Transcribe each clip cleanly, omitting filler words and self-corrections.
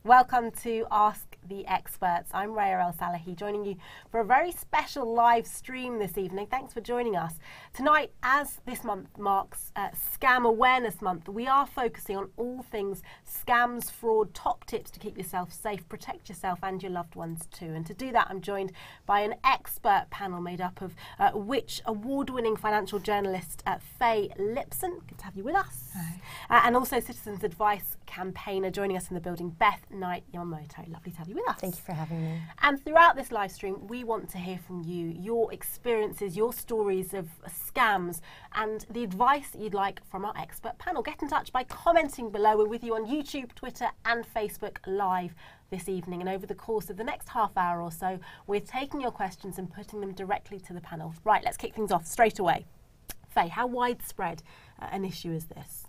Welcome to Ask the Experts. I'm Reya El-Salahi, joining you for a very special live stream this evening. Thanks for joining us. Tonight, as this month marks Scam Awareness Month, we are focusing on all things scams, fraud, top tips to keep yourself safe, protect yourself and your loved ones too. And to do that, I'm joined by an expert panel made up of which award-winning financial journalist Faye Lipson, good to have you with us, and also Citizens Advice campaigner joining us in the building, Beth Knight-Yamamoto. Lovely to have you with us. Thank you for having me. And throughout this live stream, we want to hear from you, your experiences, your stories of scams, and the advice that you'd like from our expert panel. Get in touch by commenting below. We're with you on YouTube, Twitter and Facebook Live this evening. And over the course of the next half hour or so, we're taking your questions and putting them directly to the panel. Right, let's kick things off straight away. Faye, how widespread an issue is this?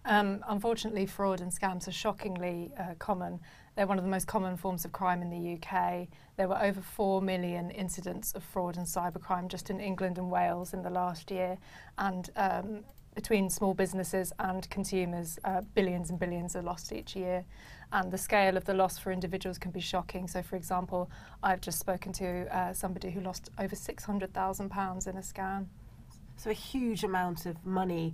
Unfortunately, fraud and scams are shockingly common. They're one of the most common forms of crime in the UK. There were over 4 million incidents of fraud and cybercrime just in England and Wales in the last year. And between small businesses and consumers, billions and billions are lost each year. And the scale of the loss for individuals can be shocking. So, for example, I've just spoken to somebody who lost over £600,000 in a scam. So a huge amount of money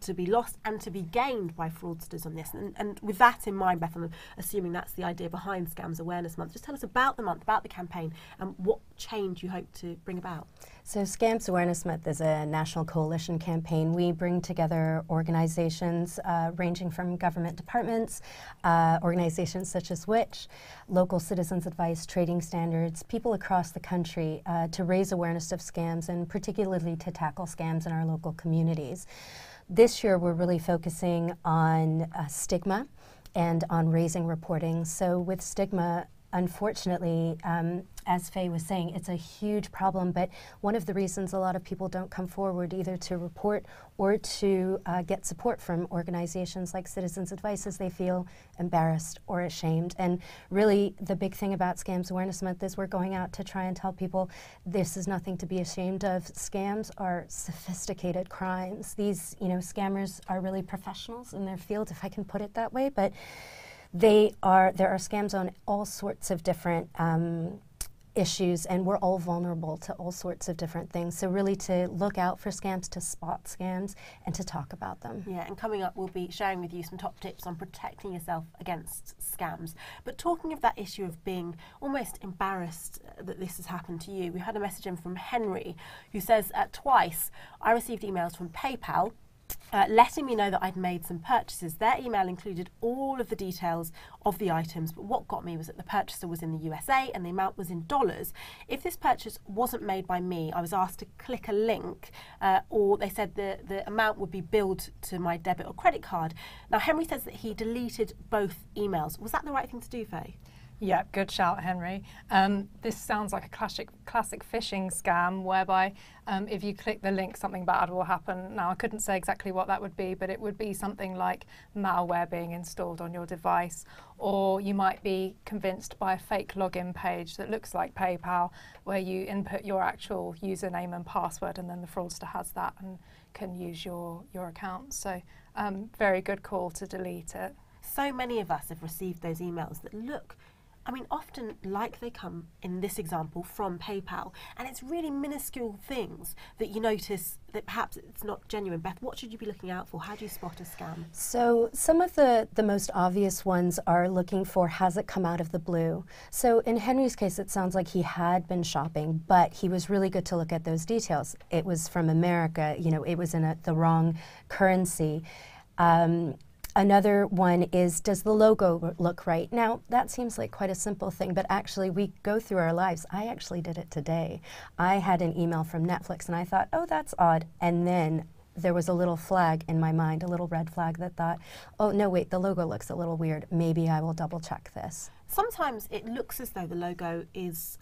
to be lost and to be gained by fraudsters on this. And with that in mind, Beth, I'm assuming that's the idea behind Scams Awareness Month. Just tell us about the month, about the campaign, and what change you hope to bring about. So Scams Awareness Month is a national coalition campaign. We bring together organizations ranging from government departments, organizations such as Which, local citizens advice, trading standards, people across the country to raise awareness of scams and particularly to tackle scams in our local communities. This year we're really focusing on stigma and on raising reporting. So with stigma, unfortunately, as Faye was saying, it's a huge problem, but one of the reasons a lot of people don't come forward either to report or to get support from organizations like Citizens Advice is they feel embarrassed or ashamed. And really the big thing about Scams Awareness Month is we're going out to try and tell people this is nothing to be ashamed of. Scams are sophisticated crimes. These, scammers are really professionals in their field, if I can put it that way, but there are scams on all sorts of different issues, and we're all vulnerable to all sorts of different things. So really to look out for scams, to spot scams, and to talk about them. Yeah, and coming up we'll be sharing with you some top tips on protecting yourself against scams. But talking of that issue of being almost embarrassed that this has happened to you, we had a message in from Henry who says, twice I received emails from PayPal letting me know that I'd made some purchases. Their email included all of the details of the items, but what got me was that the purchaser was in the USA and the amount was in dollars. If this purchase wasn't made by me, I was asked to click a link, or they said the amount would be billed to my debit or credit card. Now, Henry says that he deleted both emails. Was that the right thing to do, Faye? Yeah, good shout, Henry. This sounds like a classic phishing scam whereby if you click the link, something bad will happen. Now, I couldn't say exactly what that would be, but it would be something like malware being installed on your device, or you might be convinced by a fake login page that looks like PayPal, where you input your actual username and password, and then the fraudster has that and can use your account. So, very good call to delete it. So many of us have received those emails that look, often like they come, in this example, from PayPal. And it's really minuscule things that you notice that perhaps it's not genuine. Beth, what should you be looking out for? How do you spot a scam? So some of the most obvious ones are looking for, has it come out of the blue? So in Henry's case, it sounds like he had been shopping, but he was really good to look at those details. It was from America, it was in the wrong currency. Another one is, does the logo look right? Now, that seems like quite a simple thing, but actually we go through our lives. I actually did it today. I had an email from Netflix and I thought, oh, that's odd. And then there was a little flag in my mind, a little red flag that thought, oh, no, wait, the logo looks a little weird. Maybe I will double check this. Sometimes it looks as though the logo is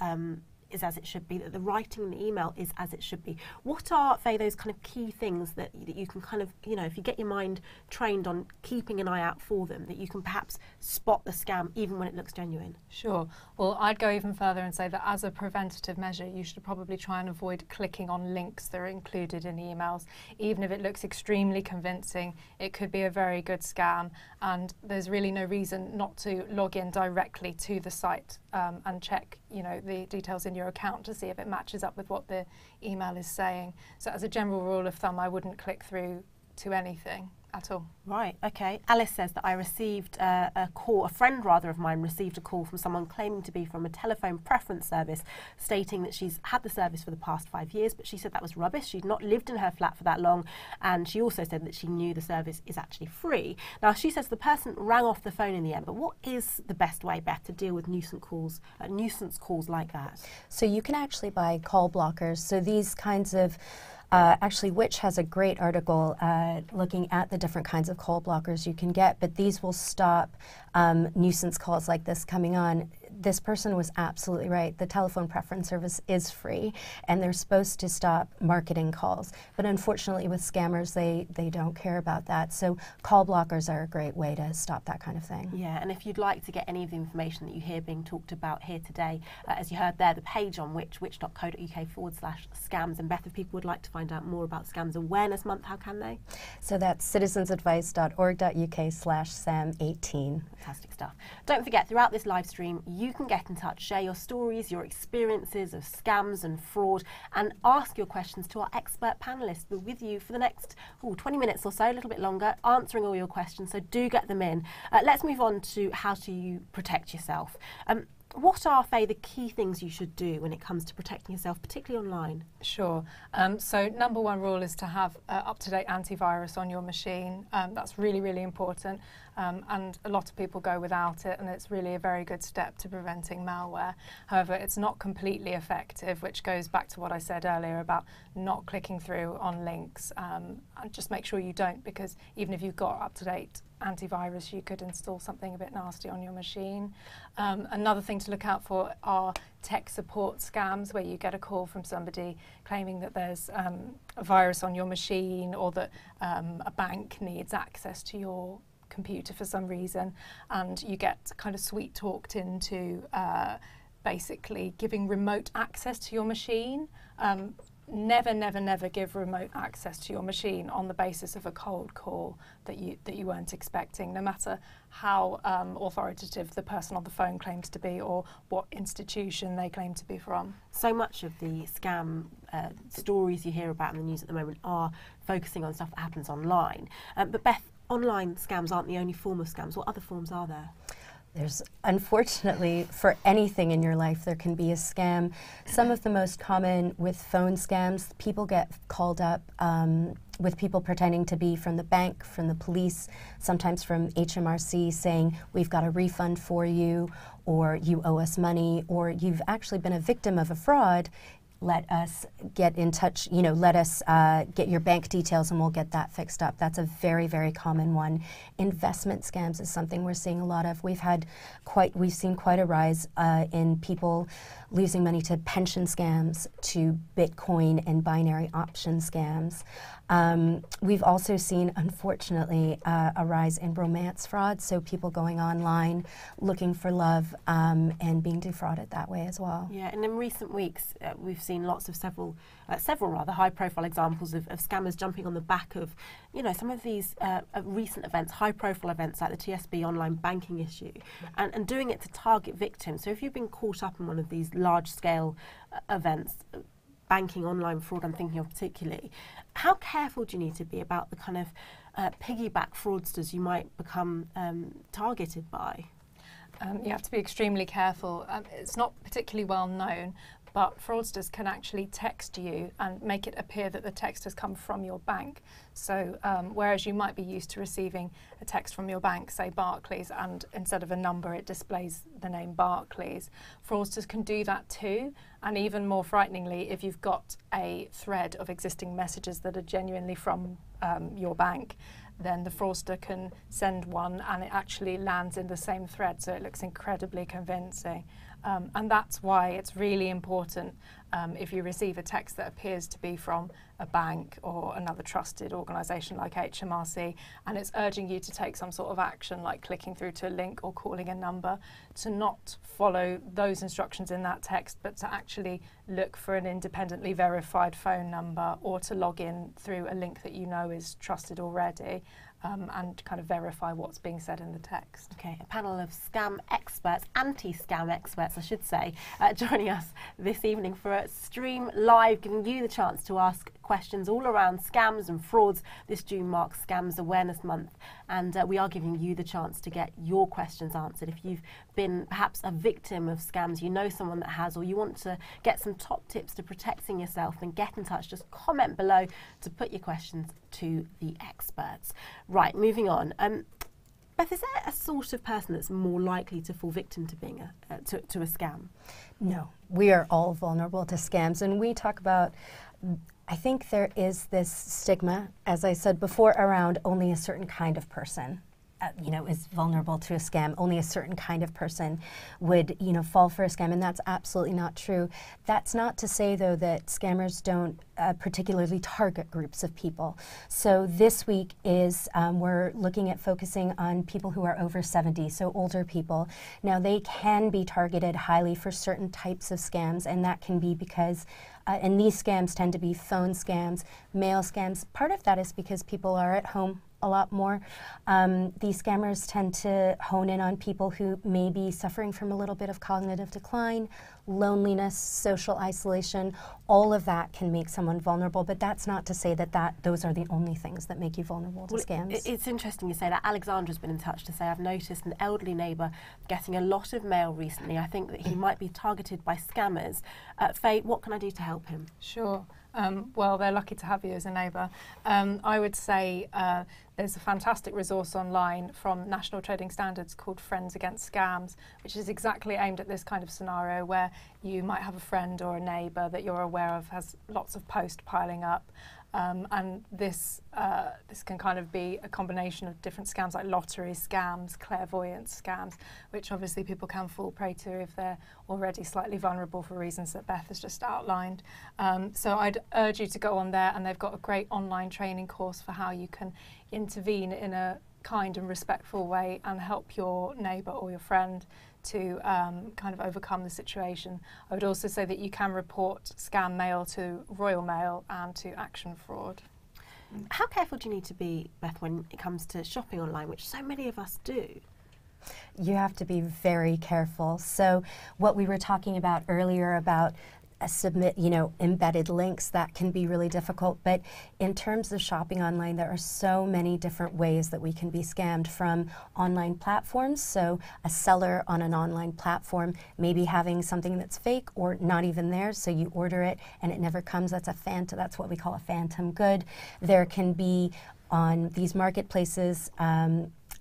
is as it should be, that the writing in the email is as it should be. What are, Faye, those kind of key things that you can kind of, you know, if you get your mind trained on keeping an eye out for them, that you can perhaps spot the scam even when it looks genuine? Sure. Well, I'd go even further and say that as a preventative measure, you should probably try and avoid clicking on links that are included in emails. Even if it looks extremely convincing, it could be a very good scam, and there's really no reason not to log in directly to the site and check, you know, the details in your account to see if it matches up with what the email is saying. So as a general rule of thumb, I wouldn't click through to anything at all. Right, okay. Alice says that I received a friend of mine received a call from someone claiming to be from a telephone preference service, stating that she's had the service for the past 5 years, but she said that was rubbish. She'd not lived in her flat for that long, and she also said that she knew the service is actually free. Now, she says the person rang off the phone in the end, but what is the best way, Beth, to deal with nuisance calls like that? So you can actually buy call blockers. So these kinds of actually, Which has a great article looking at the different kinds of call blockers you can get, but these will stop nuisance calls like this coming on. This person was absolutely right. The telephone preference service is free, and they're supposed to stop marketing calls. But unfortunately, with scammers, they don't care about that. So call blockers are a great way to stop that kind of thing. Yeah, and if you'd like to get any of the information that you hear being talked about here today, as you heard there, the page on which.co.uk/scams. And Beth, if people would like to find out more about Scams Awareness Month, how can they? So that's citizensadvice.org.uk/SAM18. Fantastic stuff. Don't forget, throughout this live stream, you can get in touch, share your stories, your experiences of scams and fraud, and ask your questions to our expert panellists. We're with you for the next 20 minutes or so, a little bit longer, answering all your questions, so do get them in. Let's move on to how to protect yourself. What are, Faye, the key things you should do when it comes to protecting yourself, particularly online? Sure. So number one rule is to have up-to-date antivirus on your machine. That's really, really important. And a lot of people go without it, and it's really a very good step to preventing malware. However, it's not completely effective, which goes back to what I said earlier about not clicking through on links. And just make sure you don't, because even if you've got up-to-date antivirus, you could install something a bit nasty on your machine. Another thing to look out for are tech support scams, where you get a call from somebody claiming that there's a virus on your machine, or that a bank needs access to your computer for some reason, and you get kind of sweet talked into basically giving remote access to your machine. Never, never, never give remote access to your machine on the basis of a cold call that you weren't expecting, no matter how authoritative the person on the phone claims to be or what institution they claim to be from. So much of the scam stories you hear about in the news at the moment are focusing on stuff that happens online. But Beth, online scams aren't the only form of scams. What other forms are there? There's, unfortunately, for anything in your life, there can be a scam. Some of the most common with phone scams, people get called up with people pretending to be from the bank, from the police, sometimes from HMRC, saying, we've got a refund for you, or you owe us money, or you've actually been a victim of a fraud. Let us get in touch, let us get your bank details and we'll get that fixed up. That's a very, very common one. Investment scams is something we're seeing a lot of. We've seen quite a rise in people losing money to pension scams, to Bitcoin and binary option scams. We've also seen, unfortunately, a rise in romance fraud, so people going online looking for love and being defrauded that way as well. Yeah, and in recent weeks, we've seen lots of several rather high-profile examples of scammers jumping on the back of, some of these recent events, high-profile events like the TSB online banking issue, and doing it to target victims. So if you've been caught up in one of these large-scale events, banking online fraud I'm thinking of particularly, how careful do you need to be about the kind of piggyback fraudsters you might become targeted by? You have to be extremely careful. It's not particularly well known, but fraudsters can actually text you and make it appear that the text has come from your bank. So whereas you might be used to receiving a text from your bank, say Barclays, and instead of a number it displays the name Barclays, fraudsters can do that too. And even more frighteningly, if you've got a thread of existing messages that are genuinely from your bank, then the fraudster can send one and it actually lands in the same thread, so it looks incredibly convincing. And that's why it's really important if you receive a text that appears to be from a bank or another trusted organisation like HMRC, and it's urging you to take some sort of action like clicking through to a link or calling a number, to not follow those instructions in that text, but to actually look for an independently verified phone number, or to log in through a link that you know is trusted already. And kind of verify what's being said in the text. Okay, a panel of scam experts, anti-scam experts I should say, joining us this evening for a stream live, giving you the chance to ask questions all around scams and frauds. This June marks Scams Awareness Month, and we are giving you the chance to get your questions answered. If you've been perhaps a victim of scams, you know someone that has, or you want to get some top tips to protecting yourself, then get in touch. Just comment below to put your questions to the experts. Right, moving on. Beth, is there a sort of person that's more likely to fall victim to being to a scam? No, we are all vulnerable to scams, and we talk about, I think there is this stigma, as I said before, around only a certain kind of person is vulnerable to a scam. Only a certain kind of person would, fall for a scam, and that's absolutely not true. That's not to say, though, that scammers don't particularly target groups of people. So this week is, we're looking at focusing on people who are over 70, so older people. Now, they can be targeted highly for certain types of scams, and that can be because and these scams tend to be phone scams, mail scams. Part of that is because people are at home a lot more. These scammers tend to hone in on people who may be suffering from a little bit of cognitive decline, loneliness, social isolation. All of that can make someone vulnerable, but that's not to say that those are the only things that make you vulnerable to scams. It's interesting you say that. Alexandra's been in touch to say, I've noticed an elderly neighbour getting a lot of mail recently. I think that he might be targeted by scammers. Faye, what can I do to help him? Sure. Well, they're lucky to have you as a neighbour. I would say there's a fantastic resource online from National Trading Standards called Friends Against Scams, which is exactly aimed at this kind of scenario where you might have a friend or a neighbour that you're aware of has lots of posts piling up. And this can kind of be a combination of different scams like lottery scams, clairvoyance scams, which obviously people can fall prey to if they're already slightly vulnerable for reasons that Beth has just outlined. So I'd urge you to go on there, and they've got a great online training course for how you can intervene in a kind and respectful way and help your neighbour or your friend to kind of overcome the situation. I would also say that you can report scam mail to Royal Mail and to Action Fraud. How careful do you need to be, Beth, when it comes to shopping online, which so many of us do? You have to be very careful. So what we were talking about earlier about submit, embedded links, that can be really difficult. But in terms of shopping online, there are so many different ways that we can be scammed from online platforms. So a seller on an online platform may be having something that's fake or not even there, so you order it and it never comes. That's what we call a phantom good. There can be on these marketplaces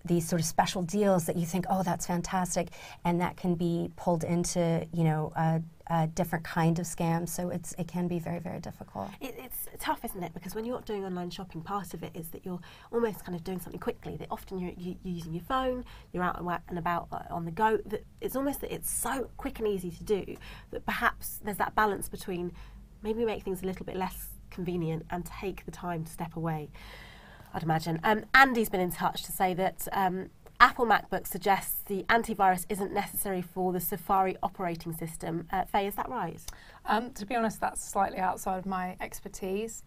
these sort of special deals that you think, oh, that's fantastic, and that can be pulled into, a different kind of scam. So it can be very, very difficult. It's tough, isn't it? Because when you're doing online shopping, part of it is that you're almost kind of doing something quickly. That often you're using your phone, you're out and about on the go. That it's almost that it's so quick and easy to do that perhaps there's that balance between maybe make things a little bit less convenient and take the time to step away, I'd imagine. Andy's been in touch to say that Apple MacBook suggests the antivirus isn't necessary for the Safari operating system. Faye, is that right? To be honest, that's slightly outside of my expertise,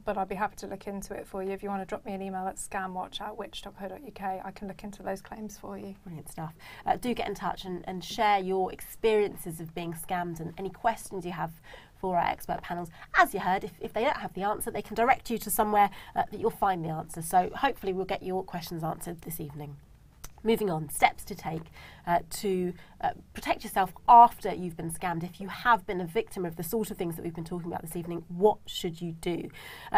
but I'd be happy to look into it for you. If you want to drop me an email at scamwatch@which.co.uk, I can look into those claims for you. Brilliant stuff. Do get in touch and share your experiences of being scammed and any questions you have for our expert panels. As you heard, if they don't have the answer, they can direct you to somewhere that you'll find the answer. So hopefully we'll get your questions answered this evening. Moving on, steps to take. to protect yourself after you've been scammed. If you have been a victim of the sort of things that we've been talking about this evening, what should you do?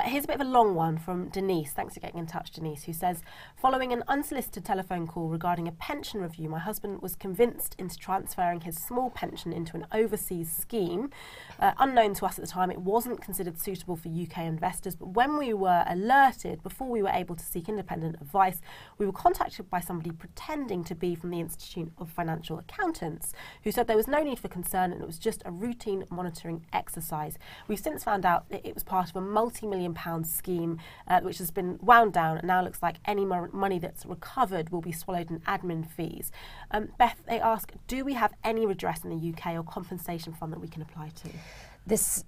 Here's a bit of a long one from Denise. Thanks for getting in touch, Denise, who says, following an unsolicited telephone call regarding a pension review, my husband was convinced into transferring his small pension into an overseas scheme. Unknown to us at the time, it wasn't considered suitable for UK investors, but when we were alerted, before we were able to seek independent advice, we were contacted by somebody pretending to be from the Institute of Financial Accountants, who said there was no need for concern and it was just a routine monitoring exercise. We've since found out that it was part of a multi-million-pound scheme which has been wound down, and now looks like any money that's recovered will be swallowed in admin fees. Beth, they ask, do we have any redress in the UK or compensation fund that we can apply to? This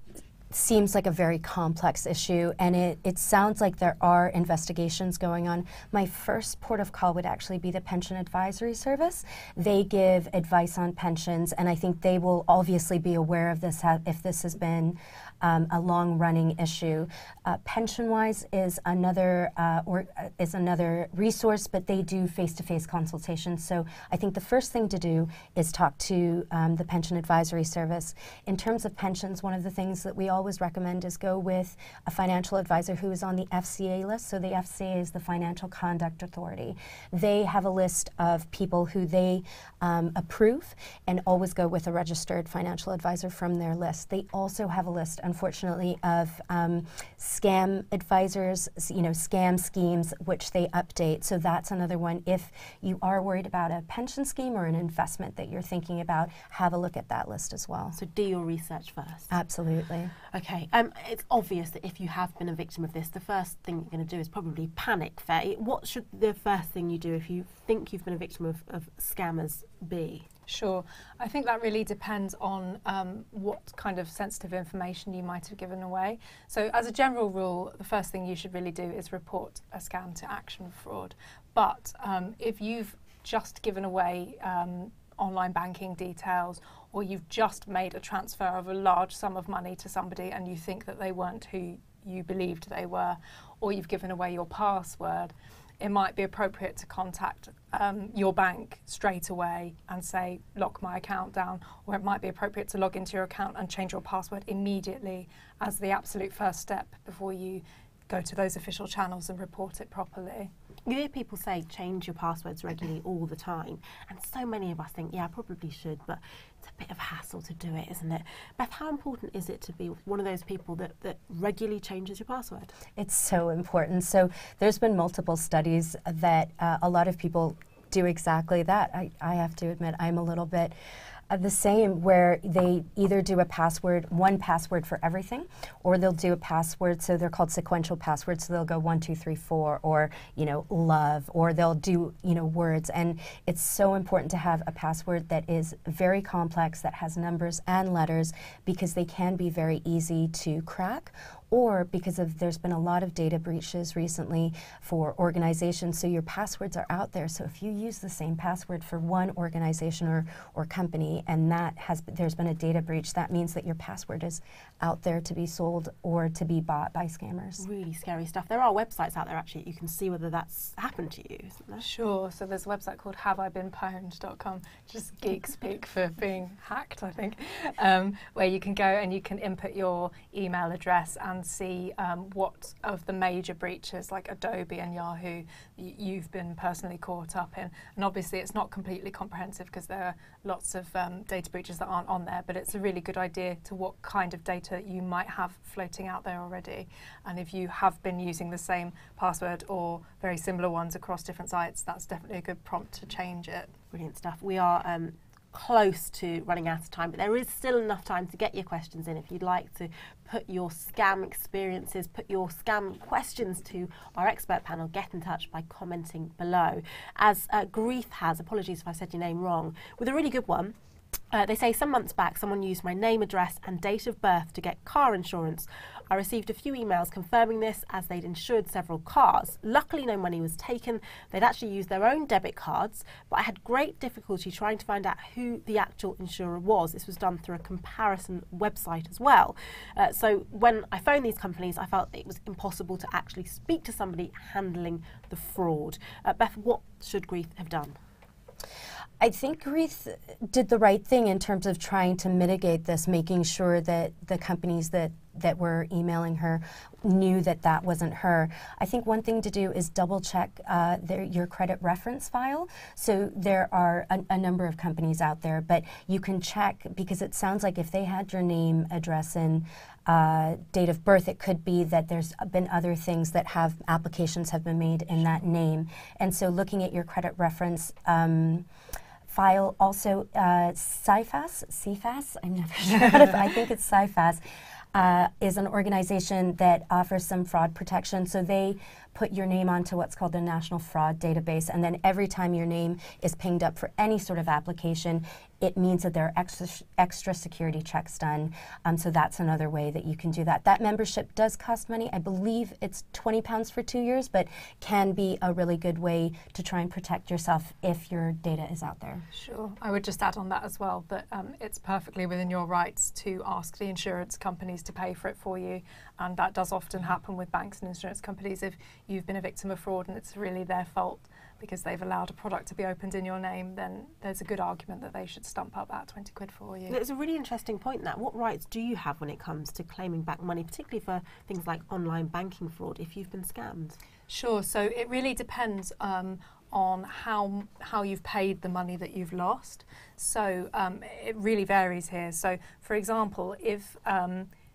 seems like a very complex issue, and it sounds like there are investigations going on. My first port of call would actually be the Pension Advisory Service. They give advice on pensions, and I think they will obviously be aware of this if this has been a long-running issue. Pension-wise is another resource, but they do face-to-face consultations. So I think the first thing to do is talk to the Pension Advisory Service. In terms of pensions, one of the things that we always recommend is go with a financial advisor who is on the FCA list. So the FCA is the Financial Conduct Authority. They have a list of people who they approve, and always go with a registered financial advisor from their list. They also have a list, unfortunately, of scam advisors, scam schemes, which they update. So that's another one. If you are worried about a pension scheme or an investment that you're thinking about, have a look at that list as well. So do your research first. Absolutely. Okay, it's obvious that if you have been a victim of this, the first thing you're going to do is probably panic, Faye. What should the first thing you do if you think you've been a victim of scammers be? Sure. I think that really depends on what kind of sensitive information you might have given away. So as a general rule, the first thing you should really do is report a scam to Action Fraud. But if you've just given away online banking details, or you've just made a transfer of a large sum of money to somebody and you think that they weren't who you believed they were, or you've given away your password, it might be appropriate to contact your bank straight away and say, lock my account down, or it might be appropriate to log into your account and change your password immediately as the absolute first step before you go to those official channels and report it properly. You hear people say change your passwords regularly all the time, and so many of us think, yeah, I probably should, but it's a bit of a hassle to do it, isn't it? Beth, how important is it to be one of those people that regularly changes your password? It's so important. So there's been multiple studies that a lot of people do exactly that. I have to admit, I'm a little bit the same, where they either do a password, one password for everything, or they'll do a password, so they're called sequential passwords, so they'll go 1, 2, 3, 4, or love, or they'll do words. And it's so important to have a password that is very complex, that has numbers and letters, because they can be very easy to crack, or because there's been a lot of data breaches recently for organizations, so your passwords are out there. So if you use the same password for one organization or company, and there's been a data breach, that means that your password is out there to be sold or to be bought by scammers. Really scary stuff. There are websites out there actually you can see whether that's happened to you, isn't there? Sure. So there's a website called haveibeenpwned.com, just geek speak for being hacked, I think, where you can go and you can input your email address and see what of the major breaches like Adobe and Yahoo you've been personally caught up in. And obviously it's not completely comprehensive because there are lots of data breaches that aren't on there, but it's a really good idea to what kind of data you might have floating out there already. And if you have been using the same password or very similar ones across different sites, that's definitely a good prompt to change it. Brilliant stuff. We are close to running out of time, but there is still enough time to get your questions in if you'd like to put your scam experiences, put your scam questions to our expert panel. Get in touch by commenting below. As Grief has, apologies if I said your name wrong, with a really good one. They say, some months back someone used my name, address and date of birth to get car insurance. I received a few emails confirming this, as they'd insured several cars. Luckily no money was taken. They'd actually used their own debit cards, but I had great difficulty trying to find out who the actual insurer was. This was done through a comparison website as well. So when I phoned these companies, I felt it was impossible to actually speak to somebody handling the fraud. Beth, what should Grief have done? I think Reith did the right thing in terms of trying to mitigate this, making sure that the companies that were emailing her knew that that wasn't her. I think one thing to do is double check your credit reference file. So there are a number of companies out there, but you can check, because it sounds like if they had your name, address, and date of birth, it could be that there's been other things that applications have been made in that name. And so looking at your credit reference file, also CFAS, I'm never sure how to, I think it's CFAS, is an organization that offers some fraud protection. So they put your name onto what's called the National Fraud Database, and then every time your name is pinged up for any sort of application, it means that there are extra security checks done. So that's another way that you can do that. That membership does cost money. I believe it's £20 for 2 years, but can be a really good way to try and protect yourself if your data is out there. Sure. I would just add on that as well that it's perfectly within your rights to ask the insurance companies to pay for it for you. And that does often happen with banks and insurance companies. If you've been a victim of fraud and it's really their fault because they've allowed a product to be opened in your name, then there's a good argument that they should stump up that 20 quid for you. It's a really interesting point, that. What rights do you have when it comes to claiming back money, particularly for things like online banking fraud, if you've been scammed? Sure. So it really depends on how you've paid the money that you've lost. So it really varies here. So, for example, if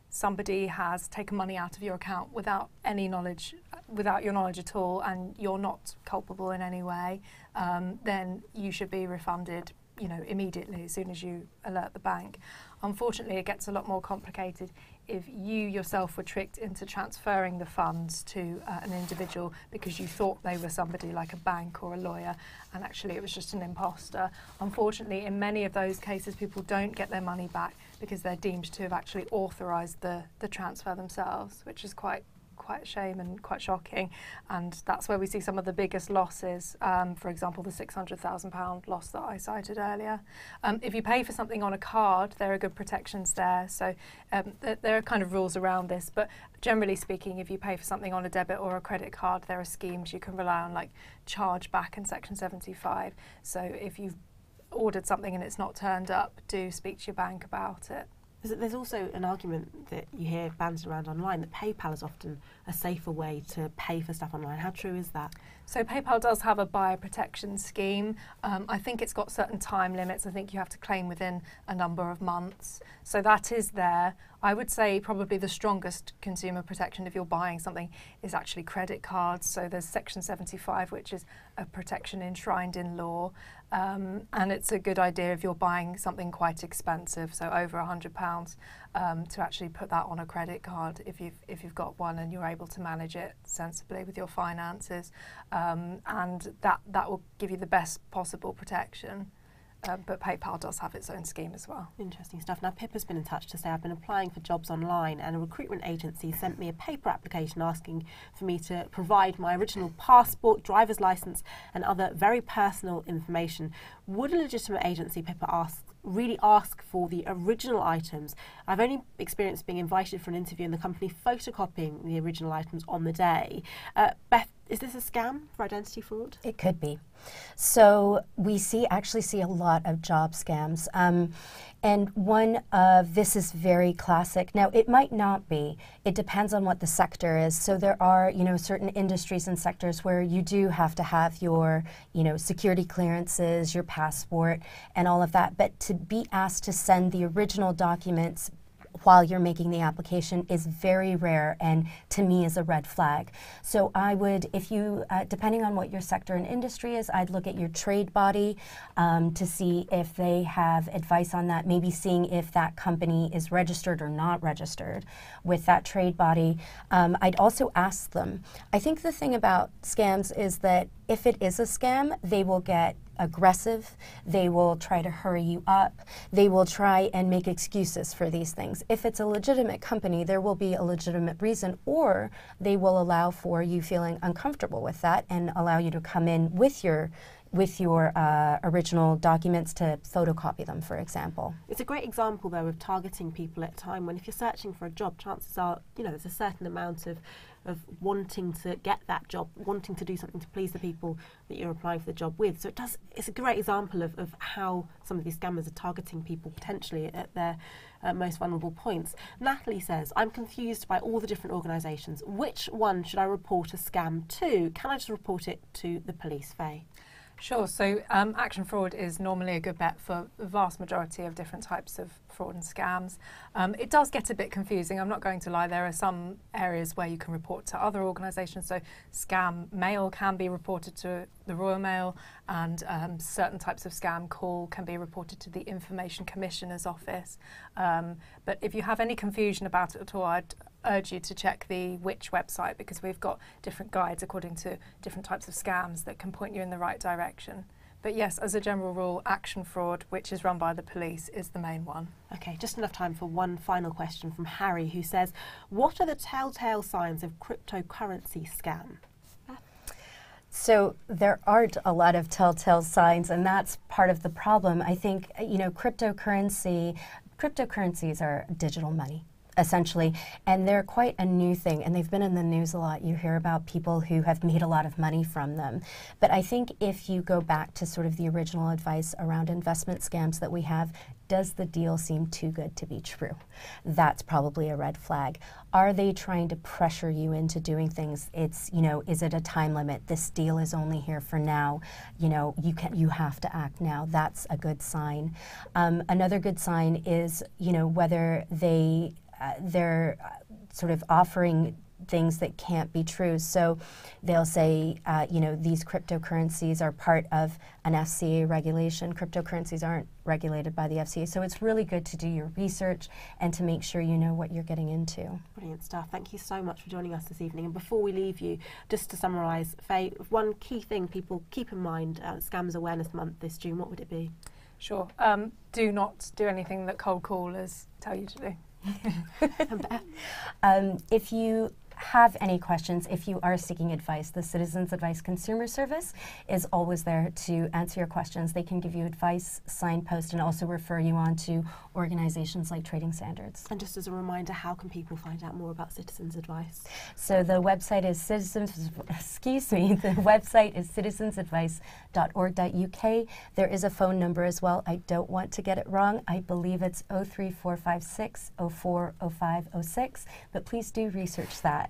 somebody has taken money out of your account without any knowledge, without your knowledge at all, and you're not culpable in any way, then you should be refunded, immediately as soon as you alert the bank. Unfortunately, it gets a lot more complicated if you yourself were tricked into transferring the funds to an individual because you thought they were somebody like a bank or a lawyer, and actually it was just an imposter. Unfortunately, in many of those cases, people don't get their money back because they're deemed to have actually authorised the transfer themselves, which is quite a shame and quite shocking, and that's where we see some of the biggest losses. For example, the £600,000 loss that I cited earlier. If you pay for something on a card, there are good protections there. So there are kind of rules around this, but generally speaking, if you pay for something on a debit or a credit card, there are schemes you can rely on, like charge back and Section 75. So if you've ordered something and it's not turned up, do speak to your bank about it. There's also an argument that you hear bandied around online that PayPal is often a safer way to pay for stuff online. How true is that? So PayPal does have a buyer protection scheme. I think it's got certain time limits. I think you have to claim within a number of months. So that is there. I would say probably the strongest consumer protection if you're buying something is actually credit cards. So there's Section 75, which is a protection enshrined in law. And it's a good idea if you're buying something quite expensive, so over £100, to actually put that on a credit card if you've got one and you're able to manage it sensibly with your finances, and that will give you the best possible protection. But PayPal does have its own scheme as well. Interesting stuff. Now, Pippa's been in touch to say, I've been applying for jobs online and a recruitment agency sent me a paper application asking for me to provide my original passport, driver's licence and other very personal information. Would a legitimate agency, Pippa really ask for the original items? I've only experienced being invited for an interview and the company photocopying the original items on the day. Beth, is this a scam for identity fraud? It could be. So we actually see a lot of job scams. And one of this is very classic. Now, it might not be. It depends on what the sector is. So there are, certain industries and sectors where you do have to have your, security clearances, your passport, and all of that. But to be asked to send the original documents while you're making the application is very rare, and to me is a red flag. So I would, if you, depending on what your sector and industry is, I'd look at your trade body to see if they have advice on that, maybe seeing if that company is registered or not registered with that trade body. I'd also ask them. I think the thing about scams is that if it is a scam, they will get aggressive, they will try to hurry you up, they will try and make excuses for these things. If it's a legitimate company, there will be a legitimate reason, or they will allow for you feeling uncomfortable with that and allow you to come in with your original documents to photocopy them, for example. It's a great example, though, of targeting people at a time when if you're searching for a job, chances are, there's a certain amount of of wanting to get that job, wanting to do something to please the people that you're applying for the job with. So it's a great example of how some of these scammers are targeting people potentially at their most vulnerable points. Natalie says, I'm confused by all the different organisations. Which one should I report a scam to? Can I just report it to the police, Faye? Sure. So action fraud is normally a good bet for the vast majority of different types of fraud and scams. It does get a bit confusing, I'm not going to lie. There are some areas where you can report to other organisations. So scam mail can be reported to the Royal Mail, and certain types of scam call can be reported to the Information Commissioner's office. But if you have any confusion about it at all, I'd urge you to check the Which website, because we've got different guides according to different types of scams that can point you in the right direction. But yes, as a general rule, action fraud, which is run by the police, is the main one. Okay, just enough time for one final question from Harry, who says, what are the telltale signs of cryptocurrency scam? So there aren't a lot of telltale signs, and that's part of the problem. I think, cryptocurrencies are digital money, essentially, and they're quite a new thing, and they've been in the news a lot. You hear about people who have made a lot of money from them. But I think if you go back to sort of the original advice around investment scams that we have, does the deal seem too good to be true? That's probably a red flag. Are they trying to pressure you into doing things? It's, is it a time limit? This deal is only here for now. You have to act now. That's a good sign. Another good sign is, whether they're sort of offering things that can't be true. So they'll say, these cryptocurrencies are part of an FCA regulation. Cryptocurrencies aren't regulated by the FCA. So it's really good to do your research and to make sure you know what you're getting into. Brilliant stuff. Thank you so much for joining us this evening. And before we leave you, just to summarise, Faye, one key thing people keep in mind at Scams Awareness Month this June, what would it be? Sure. Do not do anything that cold callers tell you to do. If you have any questions, if you are seeking advice, the Citizens Advice Consumer Service is always there to answer your questions. They can give you advice, signpost, and also refer you on to organizations like Trading Standards. And just as a reminder, how can people find out more about Citizens Advice? So the website is citizensadvice.org.uk. There is a phone number as well. I don't want to get it wrong. I believe it's 03456 040506, but please do research that.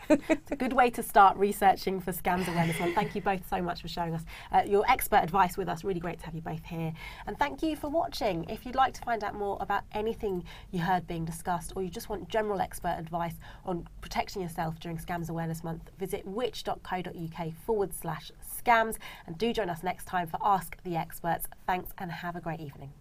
It's a good way to start researching for Scams Awareness Month. Thank you both so much for showing us your expert advice with us. Really great to have you both here. And thank you for watching. If you'd like to find out more about anything you heard being discussed, or you just want general expert advice on protecting yourself during Scams Awareness Month, visit which.co.uk/scams, and do join us next time for Ask the Experts. Thanks and have a great evening.